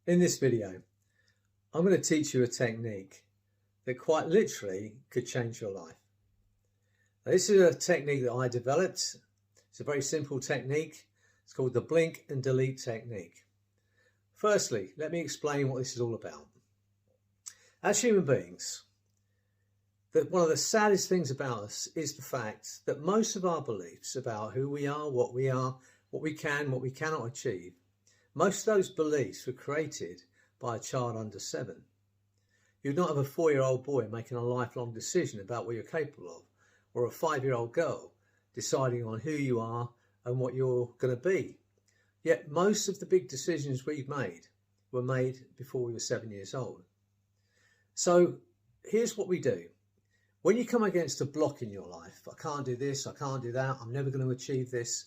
In this video, I'm going to teach you a technique that quite literally could change your life. Now, this is a technique that I developed. It's a very simple technique. It's called the blink and delete technique. Firstly, let me explain what this is all about. As human beings, one of the saddest things about us is the fact that most of our beliefs about who we are, what we can, what we cannot achieve, most of those beliefs were created by a child under 7. You'd not have a 4-year-old boy making a lifelong decision about what you're capable of, or a 5-year-old girl deciding on who you are and what you're going to be. Yet most of the big decisions we've made were made before we were 7 years old. So here's what we do. When you come against a block in your life, I can't do this, I can't do that, I'm never going to achieve this,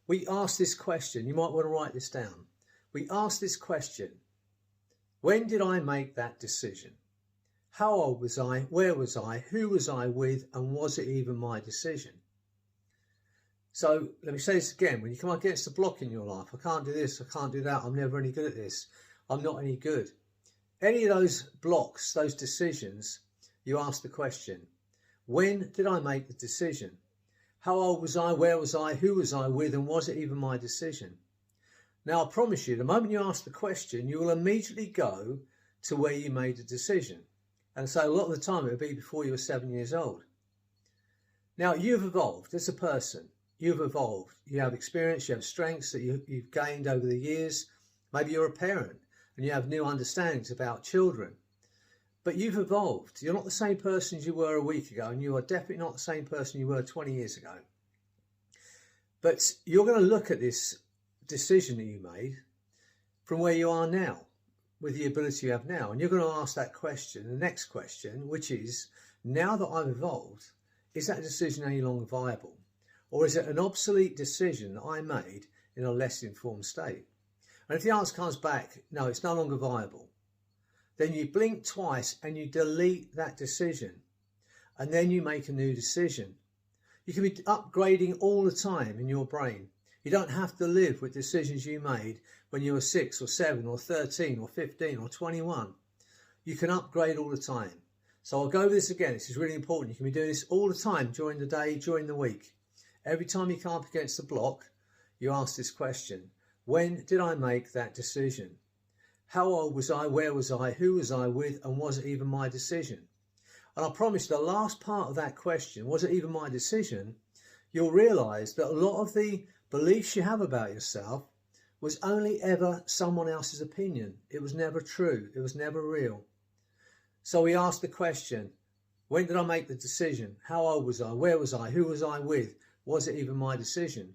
we ask this question. You might want to write this down. We ask this question: when did I make that decision? How old was I? Where was I? Who was I with? And was it even my decision? So let me say this again. When you come against a block in your life, I can't do this, I can't do that, I'm never any good at this, I'm not any good. Any of those blocks, those decisions, you ask the question: when did I make the decision? How old was I? Where was I? Who was I with? And was it even my decision? Now, I promise you, the moment you ask the question, you will immediately go to where you made the decision. And so a lot of the time it will be before you were 7 years old. Now, you've evolved as a person. You've evolved. You have experience, you have strengths that you've gained over the years. Maybe you're a parent and you have new understandings about children. But you've evolved. You're not the same person as you were a week ago, and you are definitely not the same person you were 20 years ago. But you're going to look at this decision that you made from where you are now, with the ability you have now, and you're going to ask that question, the next question, which is: now that I've evolved, is that decision any longer viable? Or is it an obsolete decision that I made in a less informed state? And if the answer comes back, no, it's no longer viable, then you blink twice and you delete that decision, and then you make a new decision. You can be upgrading all the time in your brain. You don't have to live with decisions you made when you were 6 or 7 or 13 or 15 or 21. You can upgrade all the time. So I'll go over this again. This is really important. You can be doing this all the time, during the day, during the week. Every time you come up against a block, you ask this question: when did I make that decision? How old was I? Where was I? Who was I with? And was it even my decision? And I promise the last part of that question, was it even my decision, you'll realise that a lot of the beliefs you have about yourself was only ever someone else's opinion. It was never true. It was never real. So we ask the question: when did I make the decision? How old was I? Where was I? Who was I with? Was it even my decision?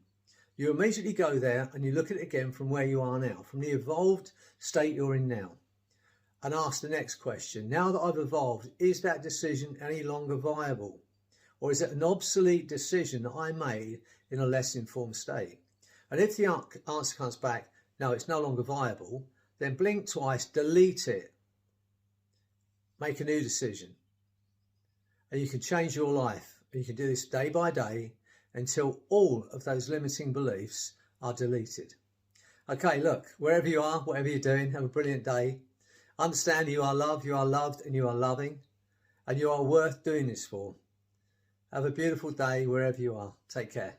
You immediately go there and you look at it again from where you are now, from the evolved state you're in now, and ask the next question: now that I've evolved, is that decision any longer viable? Or is it an obsolete decision that I made in a less informed state? And if the answer comes back, no, it's no longer viable, then blink twice, delete it, make a new decision. And you can change your life. And you can do this day by day until all of those limiting beliefs are deleted. Okay, look, wherever you are, whatever you're doing, have a brilliant day. Understand you are loved, and you are loving, and you are worth doing this for. Have a beautiful day wherever you are. Take care.